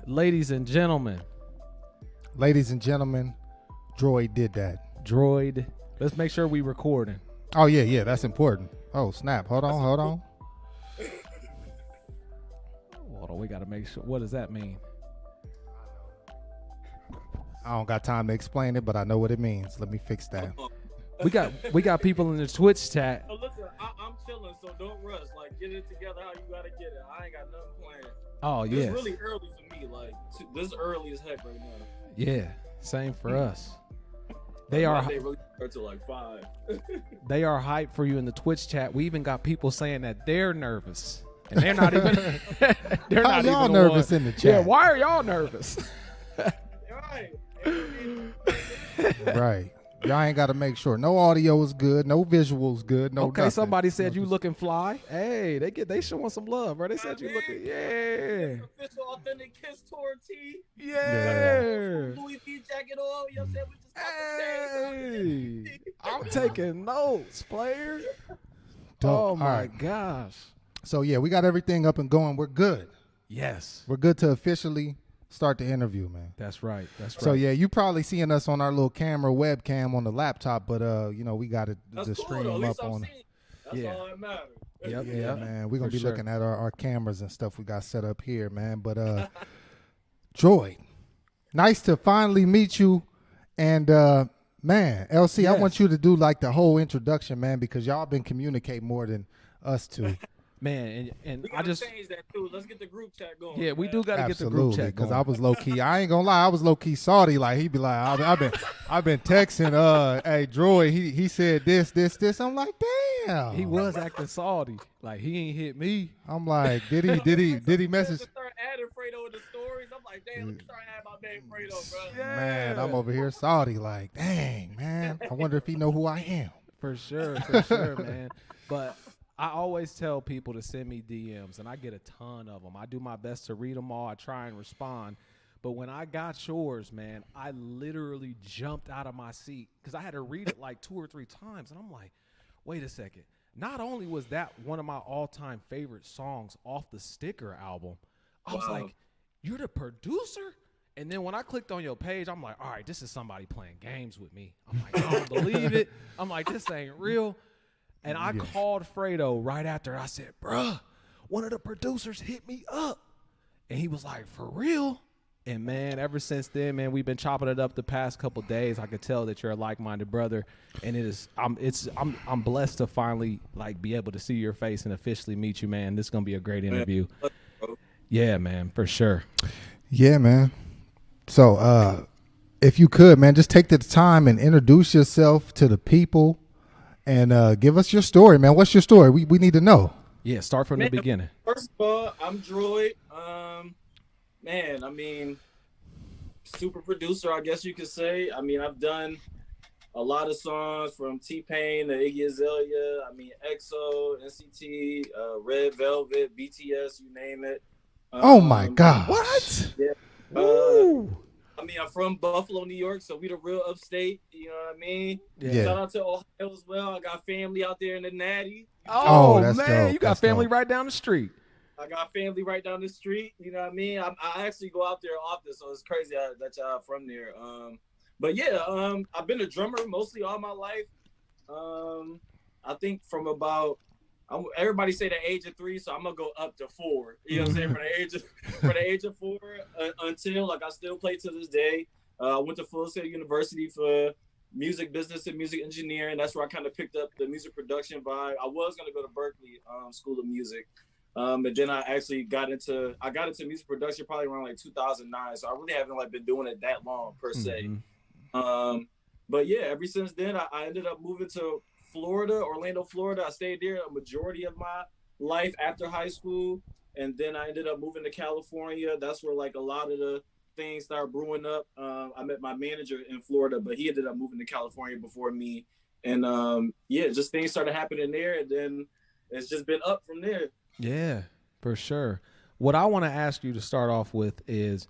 Ladies and gentlemen, Droyd did that. Droyd. Let's make sure we recording. Oh yeah, that's important. Oh snap! Hold on. Hold on, we gotta make sure. What does that mean? I don't got time to explain it, but I know what it means. Let me fix that. We got people in the Twitch chat. Oh, listen, I'm chilling, so don't rush. Like, get it together how you gotta get it. I ain't got nothing planned. Oh yeah. It's really early for me. Like, this early as heck right now. Yeah, same for us. They really start till like 5. They are hyped for you in the Twitch chat. We even got people saying that they're nervous, and they're not even. They're not y'all even nervous in the chat. Yeah, why are y'all nervous? Right. Right. Y'all ain't got to make sure. No audio is good. No visuals good. No. Okay, nothing. somebody said you looking fly. Hey, they showing some love, bro. They said you looking. Yeah. Official authentic Kiss tour tee. Yeah. Louis V jacket on. You know what I'm saying? We just Hey, I'm taking notes, player. Dope. Oh my right. gosh. So yeah, we got everything up and going. We're good. Yes. We're good to officially start the interview, man. That's right. So yeah, you probably seeing us on our little camera webcam on the laptop, but we got it the stream cool, up on. That's all that matters. Yep, yeah, man. We're gonna be looking at our cameras and stuff we got set up here, man. But Droyd, nice to finally meet you. And man, LC, yes. I want you to do like the whole introduction, man, because y'all been communicating more than us two. Man, and we I just change that too. Let's get the group chat going. Yeah, we do got to get the group chat going. Because I was low key. I ain't gonna lie, I was low key salty. Like he'd be like, I've been texting. Hey Droyd, he said this. I'm like, damn. He was acting salty. Like he ain't hit me. I'm like, did he message? Start adding Fredo in the stories. I'm like, damn, let me start adding my name Fredo, bro. Yeah. Man, I'm over here salty. Like, dang, man. I wonder if he know who I am. For sure, man. But I always tell people to send me DMs, and I get a ton of them. I do my best to read them all. I try and respond. But when I got yours, man, I literally jumped out of my seat because I had to read it like 2 or 3 times. And I'm like, wait a second. Not only was that one of my all-time favorite songs off the Sticker album, I was like, you're the producer? And then when I clicked on your page, I'm like, all right, this is somebody playing games with me. I'm like, I don't believe it. I'm like, this ain't real. And I called Fredo right after. I said, bruh, one of the producers hit me up. And he was like, for real? And, man, ever since then, man, we've been chopping it up the past couple days. I could tell that you're a like-minded brother. And I'm blessed to finally, like, be able to see your face and officially meet you, man. This is going to be a great interview. Yeah, man, for sure. Yeah, man. So if you could, man, just take the time and introduce yourself to the people. And give us your story, man. What's your story? We need to know. Yeah, start from the beginning. First of all, I'm Droyd. Man, I mean, super producer, I guess you could say. I mean, I've done a lot of songs from T-Pain to Iggy Azalea. I mean, EXO, NCT, Red Velvet, BTS, you name it. Oh my God! What? Yeah. I mean, I'm from Buffalo, New York, so we the real upstate. You know what I mean? Yeah. Shout out to Ohio as well. I got family out there in the Natty. Oh that's man, dope. You got family right down the street. I got family right down the street. You know what I mean? I actually go out there often, so it's crazy that y'all from there. But yeah, I've been a drummer mostly all my life. I think from about everybody say the age of 3, so I'm gonna go up to 4. You know what I'm saying? For the age of 4 until like I still play to this day. I went to Full Sail University for music business and music engineering. That's where I kind of picked up the music production vibe. I was gonna go to Berkeley School of Music, but then I actually got into music production probably around like 2009. So I really haven't like been doing it that long per se. But yeah, ever since then I ended up moving to Florida, Orlando, Florida. I stayed there a majority of my life after high school. And then I ended up moving to California. That's where like a lot of the things started brewing up. I met my manager in Florida, but he ended up moving to California before me. And just things started happening there. And then it's just been up from there. Yeah, for sure. What I want to ask you to start off with is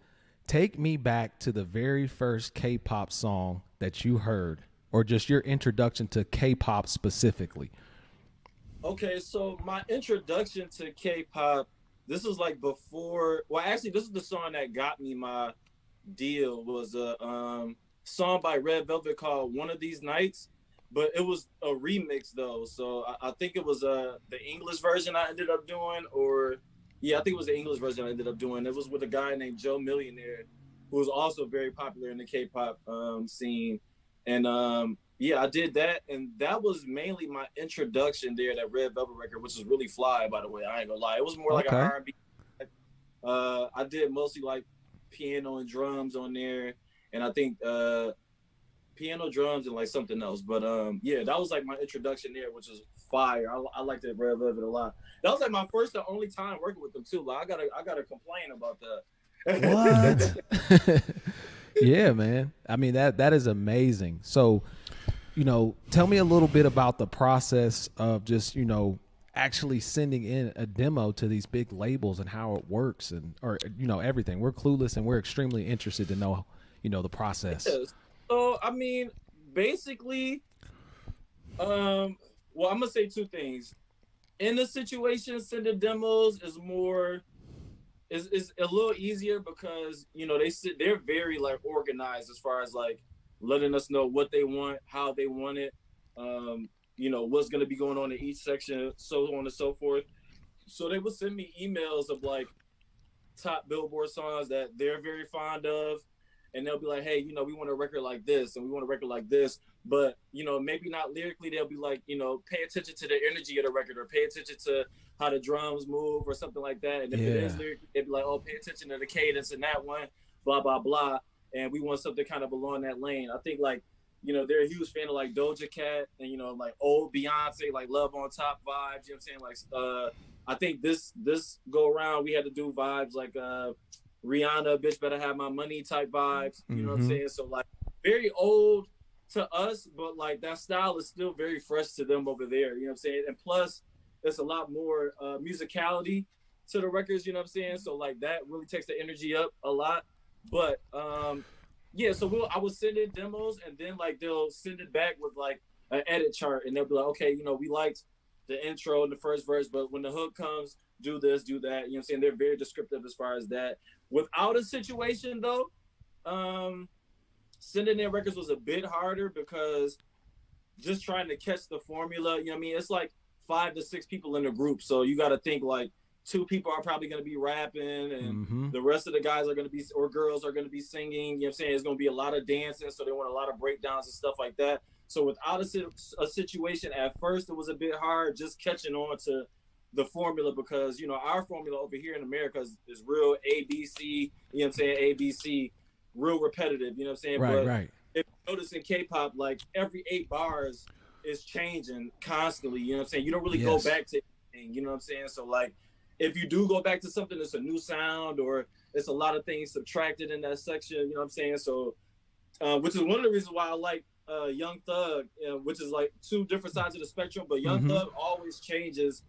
take me back to the very first K-pop song that you heard, or just your introduction to K-pop specifically. Okay, so my introduction to K-pop this was like before. Well, actually, this is the song that got me my deal. Was a song by Red Velvet called "One of These Nights," but it was a remix though. So I think it was the English version I ended up doing, or yeah, I think it was the English version I ended up doing. It was with a guy named Joe Millionaire, who was also very popular in the K-pop scene, and yeah, I did that, and that was mainly my introduction there. That Red Velvet record, which was really fly, by the way. I ain't gonna lie, it was more like an R&B. I did mostly like piano and drums on there, and I think piano, drums, and like something else. But yeah, that was like my introduction there, which was fire. I liked that Red Velvet a lot. That was like my first and only time working with them too. Like I gotta complain about that. What? Yeah, man. I mean that is amazing. So, you know, tell me a little bit about the process of just, you know, actually sending in a demo to these big labels and how it works, and or you know, everything. We're clueless and we're extremely interested to know, you know, the process. Yes. So I mean, basically, well, I'm gonna say two things. In the situation, sending demos is more is a little easier because you know they're very like organized as far as like letting us know what they want, how they want it, you know what's gonna be going on in each section, so on and so forth. So they would send me emails of like top Billboard songs that they're very fond of, and they'll be like, hey, you know, we want a record like this, and we want a record like this, but you know, maybe not lyrically. They'll be like, you know, pay attention to the energy of the record, or pay attention to how the drums move, or something like that. And if it is lyrically, they'd be like, oh, pay attention to the cadence in that one, blah blah blah. And we want something kind of along that lane. I think like, you know, they're a huge fan of like Doja Cat and you know like old Beyonce, like Love on Top vibes. You know what I'm saying? Like, I think this go around we had to do vibes like Rihanna, bitch better have my money type vibes. You know what I'm saying? So like very old to us, but like that style is still very fresh to them over there. You know what I'm saying? And plus, there's a lot more musicality to the records. You know what I'm saying? So like that really takes the energy up a lot. But yeah, so I would send in demos, and then like they'll send it back with like an edit chart, and they'll be like, okay, you know, we liked the intro and the first verse, but when the hook comes, do this, do that. You know what I'm saying? They're very descriptive as far as that. Without a situation though, sending in records was a bit harder because just trying to catch the formula, you know what I mean? It's like 5 to 6 people in a group. So you got to think like 2 people are probably going to be rapping, and the rest of the guys are going to be, or girls are going to be singing. You know what I'm saying? It's going to be a lot of dancing. So they want a lot of breakdowns and stuff like that. So without a situation at first, it was a bit hard just catching on to the formula, because you know our formula over here in America is real ABC. You know what I'm saying? ABC, real repetitive. You know what I'm saying? Right. If you notice in K-pop, like every 8 bars is changing constantly. You know what I'm saying? You don't really go back to anything. You know what I'm saying? So like, if you do go back to something, it's a new sound, or it's a lot of things subtracted in that section. You know what I'm saying? So, which is one of the reasons why I like Young Thug, which is like 2 different sides of the spectrum. But Young Thug always changes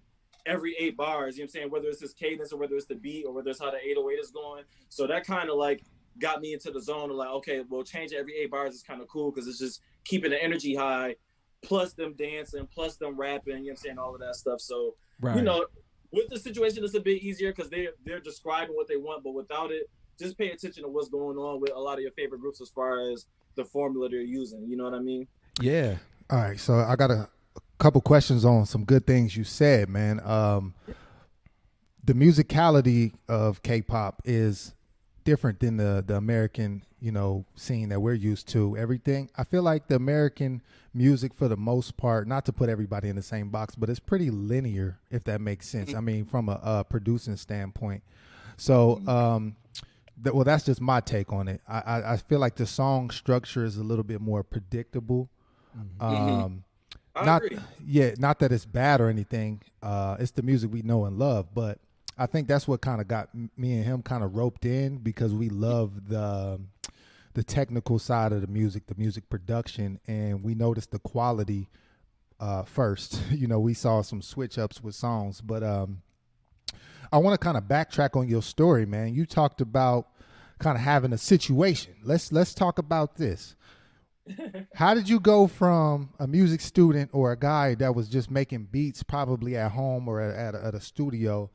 every 8 bars, you know what I'm saying? Whether it's his cadence, or whether it's the beat, or whether it's how the 808 is going. So that kind of like got me into the zone of like, okay, well, change every 8 bars is kind of cool, because it's just keeping the energy high, plus them dancing, plus them rapping, you know what I'm saying? All of that stuff. So, you know, with the situation, it's a bit easier because they're describing what they want, but without it, just pay attention to what's going on with a lot of your favorite groups as far as the formula they're using. You know what I mean? Yeah. All right. So I got a couple questions on some good things you said, man. The musicality of K-pop is different than the American, you know, scene that we're used to. Everything, I feel like the American music, for the most part, not to put everybody in the same box, but it's pretty linear, if that makes sense. I mean, from a producing standpoint. So, well, that's just my take on it. I feel like the song structure is a little bit more predictable. Not that it's bad or anything. It's the music we know and love, but I think that's what kind of got me and him kind of roped in, because we love the technical side of the music production, and we noticed the quality first. You know, we saw some switch ups with songs, but I want to kind of backtrack on your story, man. You talked about kind of having a situation. Let's talk about this. How did you go from a music student or a guy that was just making beats probably at home or at a studio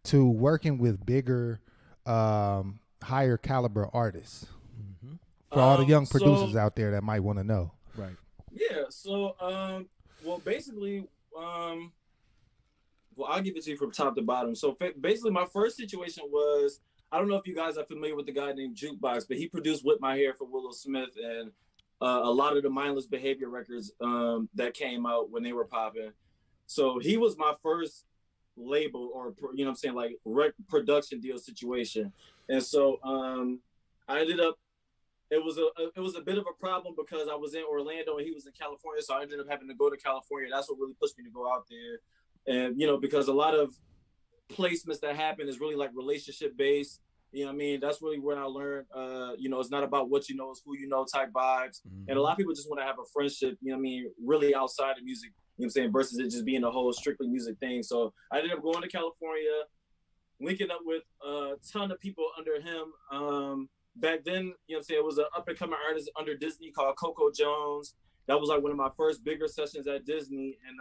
to working with bigger, higher caliber artists? Mm-hmm. For all the young producers out there that might want to know. Right. Yeah. So, well, basically, well, I'll give it to you from top to bottom. So basically, my first situation was, I don't know if you guys are familiar with the guy named Jukebox, but he produced Whip My Hair for Willow Smith and a lot of the Mindless Behavior records that came out when they were popping. So he was my first label, or you know what I'm saying, like production deal situation. And so I ended up, it was a bit of a problem because I was in Orlando and he was in California, so I ended up having to go to California. That's what really pushed me to go out there. And you know, because a lot of placements that happen is really like relationship based. You know what I mean? That's really when I learned, you know, it's not about what you know, it's who you know type vibes. Mm-hmm. And a lot of people just want to have a friendship, you know what I mean, really outside of music, you know what I'm saying, versus it just being a whole strictly music thing. So I ended up going to California, linking up with a ton of people under him. Back then, you know what I'm saying, it was an up-and-coming artist under Disney called Coco Jones. That was like one of my first bigger sessions at Disney. And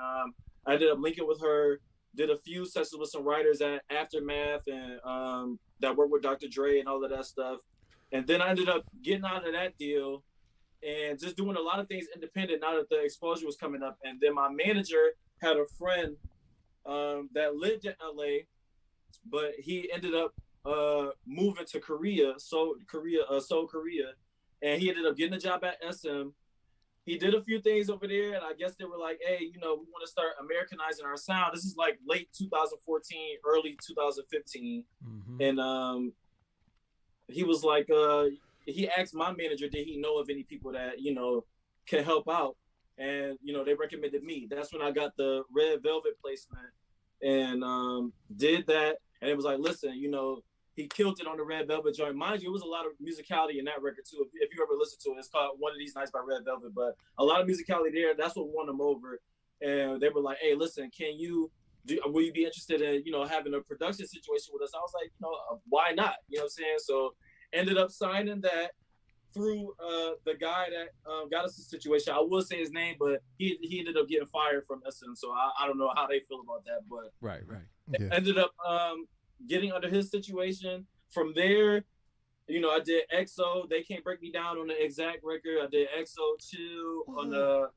I ended up linking with her, did a few sessions with some writers at Aftermath and that worked with Dr. Dre and all of that stuff. And then I ended up getting out of that deal and just doing a lot of things independent now that the exposure was coming up. And then my manager had a friend that lived in LA, but he ended up moving to Seoul, Korea. And he ended up getting a job at SM. He did a few things over there, and I guess they were like, hey, you know, we want to start Americanizing our sound. This is like late 2014, early 2015. Mm-hmm. And he was like, he asked my manager, did he know of any people that, you know, can help out? And, you know, they recommended me. That's when I got the Red Velvet placement and did that. And it was like, listen, you know, he killed it on the Red Velvet joint. Mind you, it was a lot of musicality in that record too. If you ever listen to it, it's called One of These Nights by Red Velvet. But a lot of musicality there. That's what won them over. And they were like, "Hey, listen, will you be interested in, you know, having a production situation with us?" I was like, you know, why not? You know what I'm saying? So ended up signing that through the guy that got us the situation. I will say his name, but he ended up getting fired from SM. So I don't know how they feel about that. But right. Yeah. Ended up getting under his situation. From there, you know, I did EXO. They Can't Break Me Down on the Exact record. I did EXO 2 on the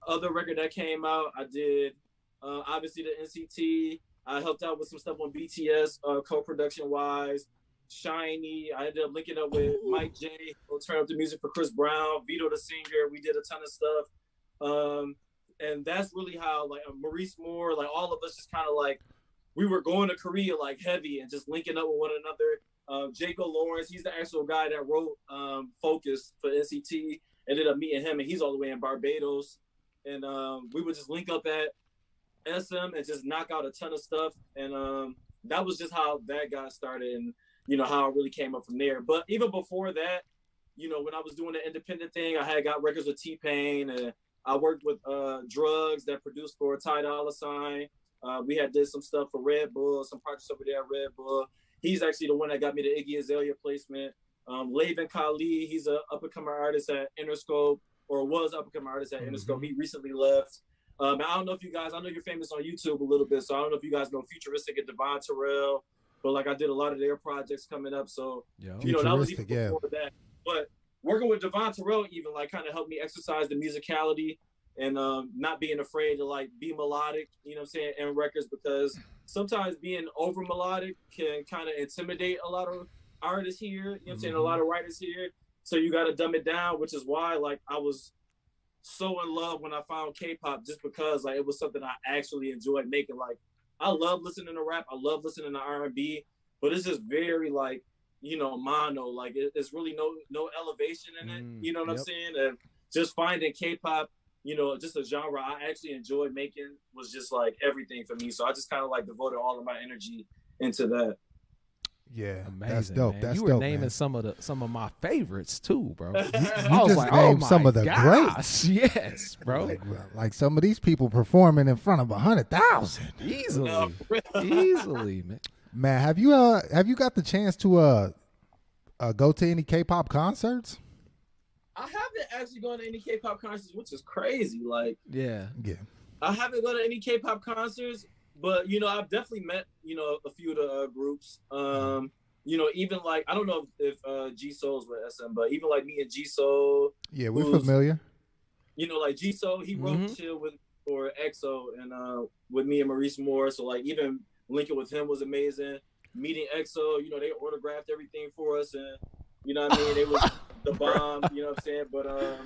other record that came out. I did obviously the NCT. I helped out with some stuff on BTS co-production wise. Shiny. I ended up linking up with Mike J. Who'll turn up the music for Chris Brown. Vito the singer. We did a ton of stuff. And that's really how, like, Maurice Moore, like, all of us just kind of like, we were going to Korea like heavy and just linking up with one another. Jacob Lawrence, he's the actual guy that wrote Focus for NCT. Ended up meeting him, and he's all the way in Barbados. And we would just link up at SM and just knock out a ton of stuff. And that was just how that got started, and you know how it really came up from there. But even before that, you know, when I was doing the independent thing, I had got records with T-Pain, and I worked with Drugs that produced for Ty Dolla $ign. We had did some stuff for Red Bull, some projects over there at Red Bull. He's actually the one that got me the Iggy Azalea placement. Laven Kali, he's an up-and-coming artist at Interscope, or was up-and-coming artist at Interscope. He recently left. I don't know if you guys, I know you're famous on YouTube a little bit, so I don't know if you guys know Futuristic and Devon Terrell, but like I did a lot of their projects coming up. So, you know, that was even before that. But working with Devon Terrell even like kind of helped me exercise the musicality and not being afraid to like be melodic, you know what I'm saying, in records, because sometimes being over melodic can kind of intimidate a lot of artists here, you know what I'm saying, a lot of writers here. So you got to dumb it down, which is why like I was so in love when I found K-pop, just because like it was something I actually enjoyed making. Like I love listening to rap, I love listening to R&B, but it's just very like, you know, mono, like it's really no elevation in it, you know what I'm saying? And just finding K-pop, you know, just a genre I actually enjoyed making was just like everything for me. So I just kind of like devoted all of my energy into that. Yeah, amazing. That's dope. Man. That's you were dope, naming man. some of my favorites too, bro. You I was just like, named oh some my of the gosh. greats. Yes, bro. Like some of these people performing in front of 100,000 easily, man. Man, have you got the chance to go to any K-pop concerts? I haven't actually gone to any K-pop concerts, which is crazy. Like, yeah. I haven't gone to any K-pop concerts, but you know, I've definitely met, you know, a few of the groups. You know, even like I don't know if G Soul's with SM, but even like me and G Soul, Yeah, we're who's, familiar. you know, like G Soul, he wrote Mm-hmm. Chill with for EXO and with me and Maurice Moore. So like even linking with him was amazing. Meeting EXO, you know, they autographed everything for us, and you know what I mean. It was the bomb. You know what I'm saying? But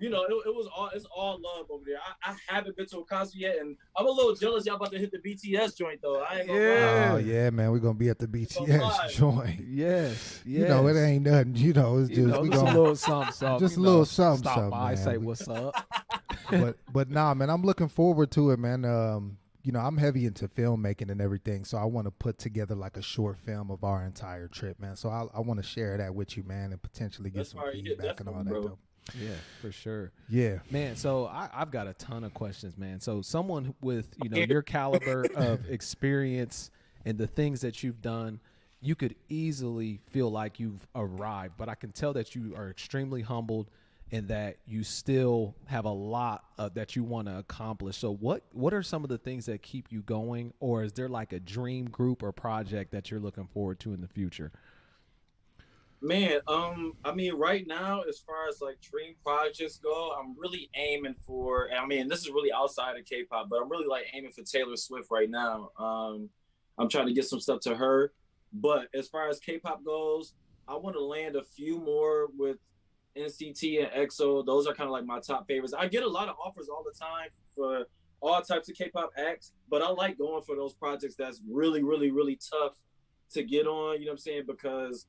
you know, it was all it's all love over there. I haven't been to a concert yet, and I'm a little jealous. Y'all about to hit the BTS joint though. I ain't gonna lie. Oh Yeah. yeah, man, we're gonna be at the I ain't gonna BTS lie. joint. Yes. You know, it ain't nothing. You know, it's You just know, we just a gonna little something, something. just you a little know, something, stop something, by, man. say what's up. but nah, man, I'm looking forward to it, man. You know, I'm heavy into filmmaking and everything, so I want to put together like a short film of our entire trip, man. So I want to share that with you, man, and potentially get That's some fire. Yeah, feedback and all that. definitely, bro. Though. Yeah, for sure. Yeah, Man, so I've got a ton of questions, man. So someone with, you know, your caliber of experience and the things that you've done, you could easily feel like you've arrived, but I can tell that you are extremely humbled and that you still have a lot that you want to accomplish. So what are some of the things that keep you going, or is there like a dream group or project that you're looking forward to in the future? Man, I mean, right now, as far as like dream projects go, I'm really aiming for. I mean, this is really outside of K-pop, but I'm really like aiming for Taylor Swift right now. I'm trying to get some stuff to her, but as far as K-pop goes, I want to land a few more with NCT and EXO. Those are kind of like my top favorites. I get a lot of offers all the time for all types of K-pop acts, but I like going for those projects that's really, really, really tough to get on. You know what I'm saying? Because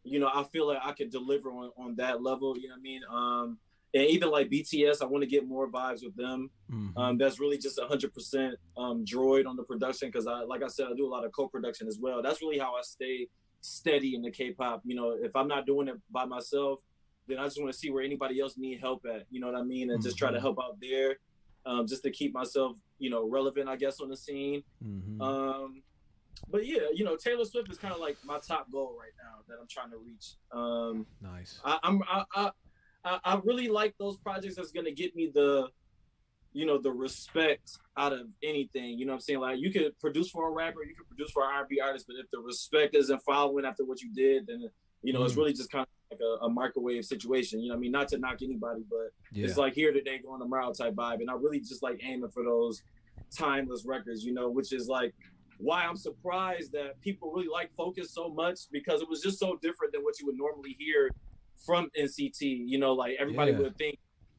you know, I feel like I could deliver on that level. You know what I mean? And even like BTS, I want to get more vibes with them. Mm-hmm. That's really just 100% Droid on the production because like I said, I do a lot of co-production as well. That's really how I stay steady in the K-pop. You know, if I'm not doing it by myself, then I just want to see where anybody else need help at. You know what I mean? And just try to help out there, just to keep myself, you know, relevant, I guess, on the scene. Mm-hmm. But yeah, you know, Taylor Swift is kind of like my top goal right now that I'm trying to reach. Nice. I really like those projects that's gonna get me the, you know, the respect out of anything. You know what I'm saying? Like you could produce for a rapper, you could produce for an R&B artist, but if the respect isn't following after what you did, then you know it's really just kind of like a microwave situation. You know what I mean? Not to knock anybody, but it's like here today, going tomorrow type vibe. And I really just like aiming for those timeless records, you know, which is like why I'm surprised that people really like Focus so much because it was just so different than what you would normally hear from NCT. You know, like everybody would think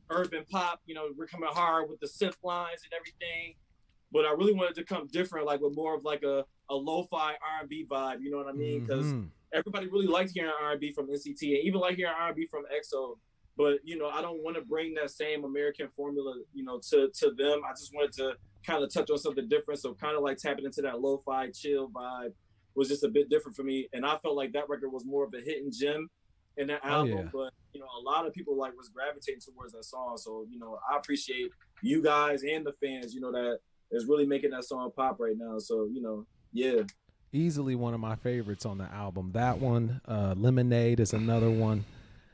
urban pop, you know, we're coming hard with the synth lines and everything. But I really wanted to come different, like with more of like a lo-fi R&B vibe, you know what I mean? Because everybody really liked hearing R&B from NCT and even like hearing R&B from EXO. But, you know, I don't want to bring that same American formula, you know, to them. I just wanted to kind of touch on something different. So kind of like tapping into that lo-fi chill vibe was just a bit different for me. And I felt like that record was more of a hidden gem in that album. But, you know, a lot of people like was gravitating towards that song. So, you know, I appreciate you guys and the fans, you know, that is really making that song pop right now. So, you know, yeah. Easily one of my favorites on the album. That one, Lemonade is another one.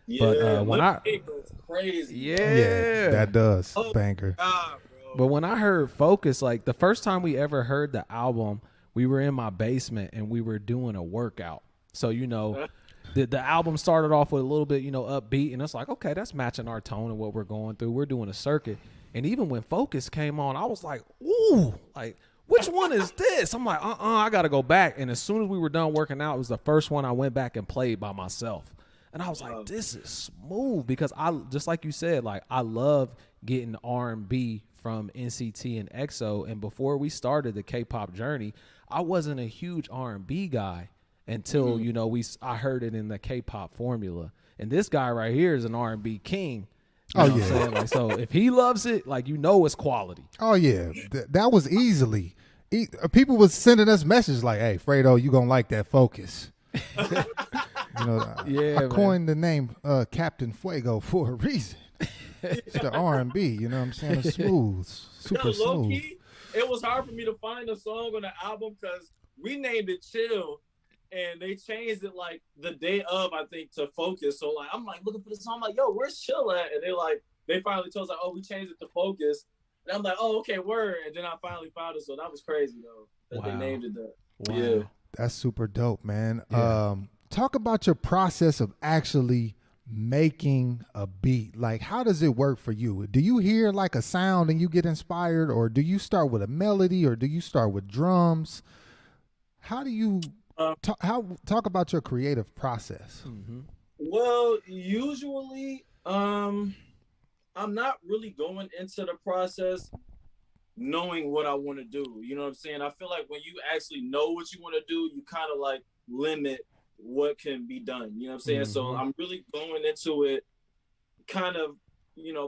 Yeah, but when it goes crazy. Yeah, that does banger. God, but when I heard Focus, like the first time we ever heard the album, we were in my basement and we were doing a workout. So you know, the album started off with a little bit, you know, upbeat, and it's like, okay, that's matching our tone and what we're going through. We're doing a circuit, and even when Focus came on, I was like, ooh, like which one is this? I'm like, I got to go back. And as soon as we were done working out, it was the first one I went back and played by myself. And I was like, this is smooth because I just like you said, like I love getting R&B from NCT and EXO. And before we started the K-pop journey, I wasn't a huge R&B guy until you know I heard it in the K-pop formula. And this guy right here is an R&B king. You know what I'm saying? Like, so if he loves it, like you know it's quality. Oh yeah, that was easily. People was sending us messages like, "Hey, Fredo, you gonna like that Focus." You know, I coined the name Captain Fuego for a reason. It's the R&B, you know what I'm saying? It's smooth, super smooth. Low-key, it was hard for me to find a song on the album because we named it Chill, and they changed it like the day of, I think, to Focus. So like, I'm like looking for the song, I'm like, yo, where's Chill at? And they finally told us like, oh, we changed it to Focus. And I'm like, oh, okay, word. And then I finally found it. So that was crazy, though, that they named it that. Wow. Yeah. That's super dope, man. Yeah. Talk about your process of actually making a beat. Like, how does it work for you? Do you hear like a sound and you get inspired, or do you start with a melody, or do you start with drums? How do you talk about your creative process? Mm-hmm. Well, usually, I'm not really going into the process knowing what I want to do. You know what I'm saying? I feel like when you actually know what you want to do, you kind of like limit what can be done. You know what I'm saying? Mm-hmm. So I'm really going into it kind of,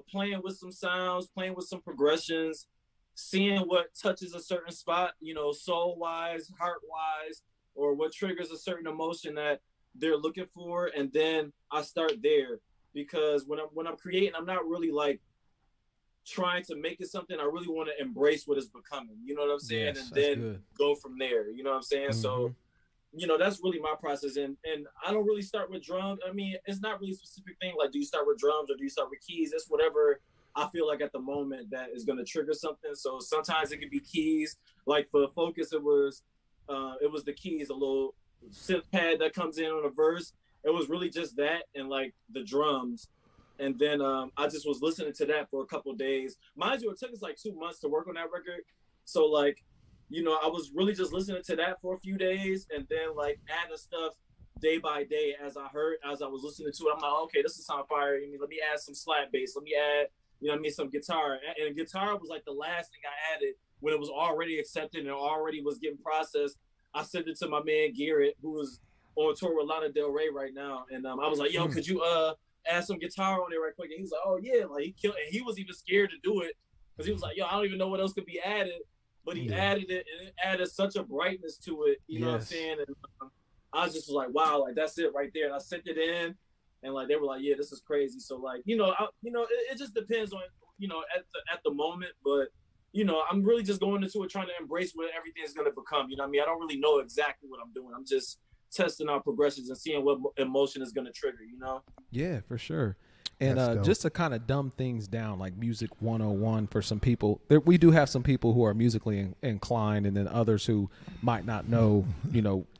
playing with some sounds, playing with some progressions, seeing what touches a certain spot, soul wise, heart wise, or what triggers a certain emotion that they're looking for. And then I start there, because when I'm creating, I'm not really like trying to make it something. I really want to embrace what it's becoming. You know what I'm saying? Yes, and then good. go from there. You know what I'm saying? Mm-hmm. So, that's really my process. And I don't really start with drums. I mean, it's not really a specific thing. Like, do you start with drums or do you start with keys? It's whatever I feel like at the moment that is going to trigger something. So sometimes it could be keys. Like for Focus, it was the keys, a little synth pad that comes in on a verse. It was really just that and like the drums. And then I just was listening to that for a couple of days. Mind you, it took us like 2 months to work on that record. So like, I was really just listening to that for a few days, and then like adding stuff day by day as I was listening to it. I'm like, okay, this is sound fire. Let me add some slap bass. Let me add, some guitar. And guitar was like the last thing I added when it was already accepted and already was getting processed. I sent it to my man Garrett, who was on tour with Lana Del Rey right now, and I was like, yo, could you add some guitar on there right quick? And he was like, oh yeah, like he killed, and he was even scared to do it because he was like, yo, I don't even know what else could be added. But he added it, and it added such a brightness to it. You know what I'm saying? And I was just like, wow, like that's it right there. And I sent it in, and like they were like, yeah, this is crazy. So like, it just depends on, at the moment. But I'm really just going into it trying to embrace what everything's gonna become. You know what I mean? I don't really know exactly what I'm doing. I'm just testing out progressions and seeing what emotion is gonna trigger. Yeah, for sure. And just to kind of dumb things down, like music 101 for some people, we do have some people who are musically inclined, and then others who might not know,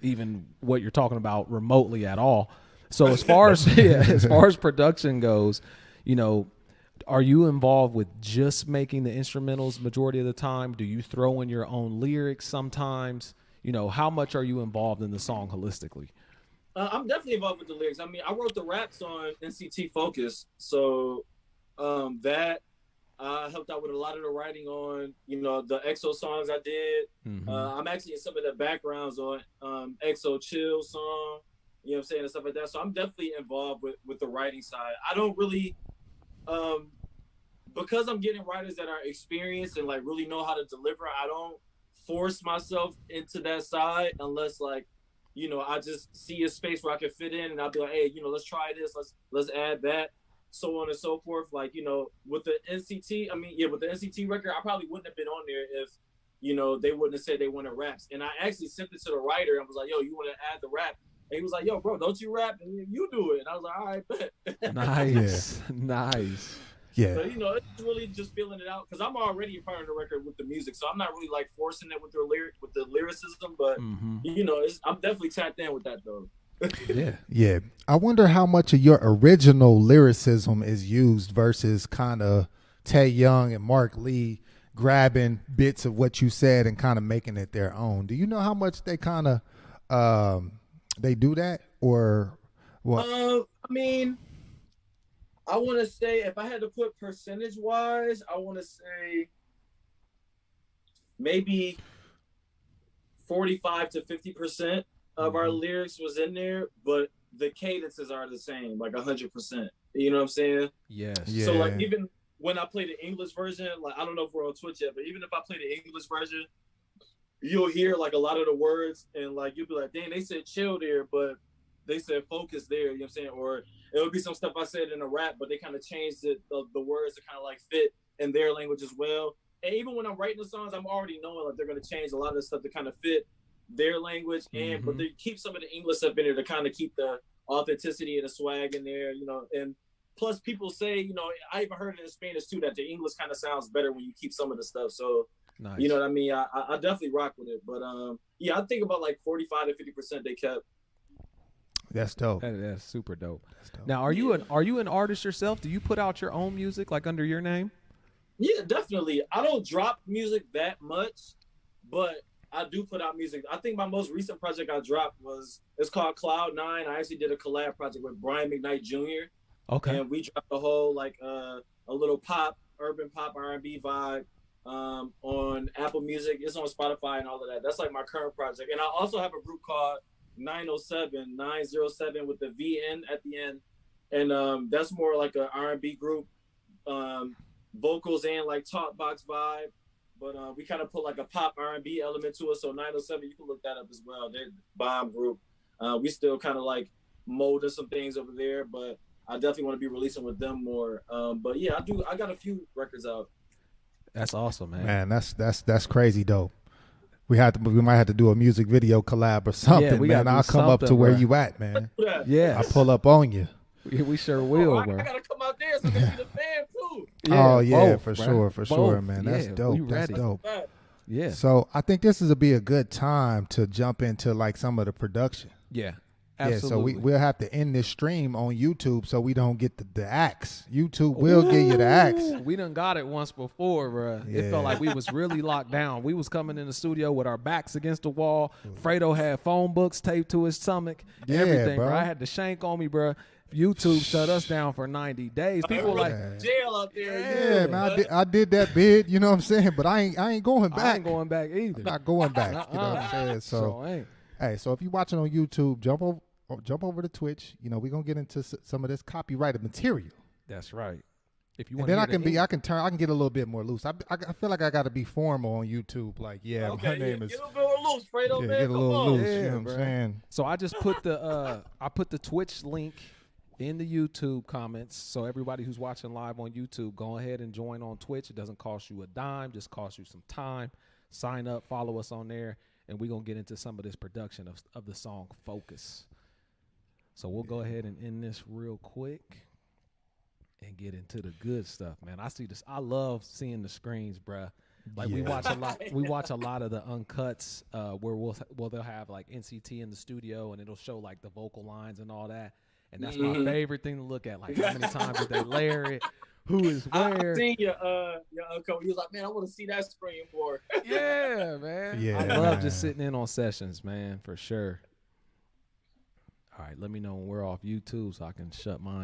even what you're talking about remotely at all. So as far as production goes, are you involved with just making the instrumentals majority of the time? Do you throw in your own lyrics sometimes? How much are you involved in the song holistically? I'm definitely involved with the lyrics. I mean, I wrote the raps on NCT Focus, so that helped out with a lot of the writing on, the EXO songs I did. Mm-hmm. I'm actually in some of the backgrounds on EXO Chill song, you know what I'm saying, and stuff like that. So I'm definitely involved with the writing side. I don't really, because I'm getting writers that are experienced and like really know how to deliver, I don't force myself into that side unless like, I just see a space where I can fit in, and I'll be like, hey, let's try this, let's add that, so on and so forth. Like, with the NCT, with the NCT record, I probably wouldn't have been on there if, they wouldn't have said they wanted raps. And I actually sent it to the writer and was like, yo, you want to add the rap? And he was like, yo, bro, don't you rap? And you do it. And I was like, all right, bet. Nice. Nice. Yeah. But, it's really just feeling it out, because I'm already a part of the record with the music, so I'm not really like forcing it with the lyricism. But I'm definitely tapped in with that though. Yeah. I wonder how much of your original lyricism is used versus kind of Taeyoung and Mark Lee grabbing bits of what you said and kind of making it their own. Do you know how much they kind of they do that, or what? I want to say, if I had to put percentage wise, I want to say maybe 45 to 50% of our lyrics was in there, but the cadences are the same, like 100%. You know what I'm saying? Yes. Yeah. So like, even when I play the English version, like, I don't know if we're on Twitch yet, but even if I play the English version, you'll hear like a lot of the words, and like you'll be like, dang, they said chill there, but they said focus there. You know what I'm saying? Or it would be some stuff I said in a rap, but they kind of changed it, the words to kind of like fit in their language as well. And even when I'm writing the songs, I'm already knowing like they're gonna change a lot of the stuff to kind of fit their language, and but they keep some of the English stuff in there to kind of keep the authenticity and the swag in there, and plus people say, you know, I even heard it in Spanish too, that the English kind of sounds better when you keep some of the stuff. So, Nice. you know what I mean? I definitely rock with it. But yeah, I think about like 45 to 50% they kept. That's dope. That's super dope. That's dope. Now, are you an artist yourself? Do you put out your own music like under your name? Yeah, definitely. I don't drop music that much, but I do put out music. I think my most recent project I dropped it's called Cloud 9. I actually did a collab project with Brian McKnight Jr. Okay. And we dropped a whole like a little pop, urban pop R&B vibe on Apple Music. It's on Spotify and all of that. That's like my current project. And I also have a group called 907 with the VN at the end. And that's more like an R&B group. Vocals and like talk box vibe, but we kind of put like a pop R&B element to it. So 907, you can look that up as well. They're bomb group. We still kind of like molding some things over there, but I definitely want to be releasing with them more. But yeah, I got a few records out. That's awesome, man. Man, that's crazy dope. We might have to do a music video collab or something, man. I'll come up to where you at, man. Yeah, I'll pull up on you. We sure will, bro. I gotta come out there so I can see the fan too. Yeah, oh yeah, both, for bro. sure, man. That's Yeah, dope. we That's ready. dope. Yeah. So I think this is be a good time to jump into like some of the production. Yeah. Absolutely. Yeah, so we'll have to end this stream on YouTube so we don't get the axe. YouTube will give you the axe. We done got it once before, bro. Yeah. It felt like we was really locked down. We was coming in the studio with our backs against the wall. Fredo had phone books taped to his stomach. Yeah, everything, bro. I had the shank on me, bro. YouTube shut us down for 90 days. People like jail up there. Yeah, man. I did that bid, you know what I'm saying? But I ain't going back. I ain't going back either. I'm not going back. You know what I'm saying? So ain't. hey, so if you're watching on YouTube, jump over to Twitch. You know, we're gonna get into some of this copyrighted material. That's right. If you and want, then I can get a little bit more loose. I feel like I got to be formal on YouTube. Like, yeah, okay, my name is. Get a little loose, Fredo, man. Get a little loose. Yeah, you know what bro. I'm saying? So I just put the Twitch link in the YouTube comments. So everybody who's watching live on YouTube, go ahead and join on Twitch. It doesn't cost you a dime, just costs you some time. Sign up, follow us on there, and we're gonna get into some of this production of the song Focus. So we'll go ahead and end this real quick and get into the good stuff, man. I see this. I love seeing the screens, bruh. Like we watch a lot. We watch a lot of the uncuts where they'll have like NCT in the studio and it'll show like the vocal lines and all that. And that's my favorite thing to look at. Like how many times did they layer it? Who is where? I seen your uncle. He was like, man, I want to see that screen more. Yeah, man. Yeah, I love just sitting in on sessions, man, for sure. All right, let me know when we're off YouTube so I can shut mine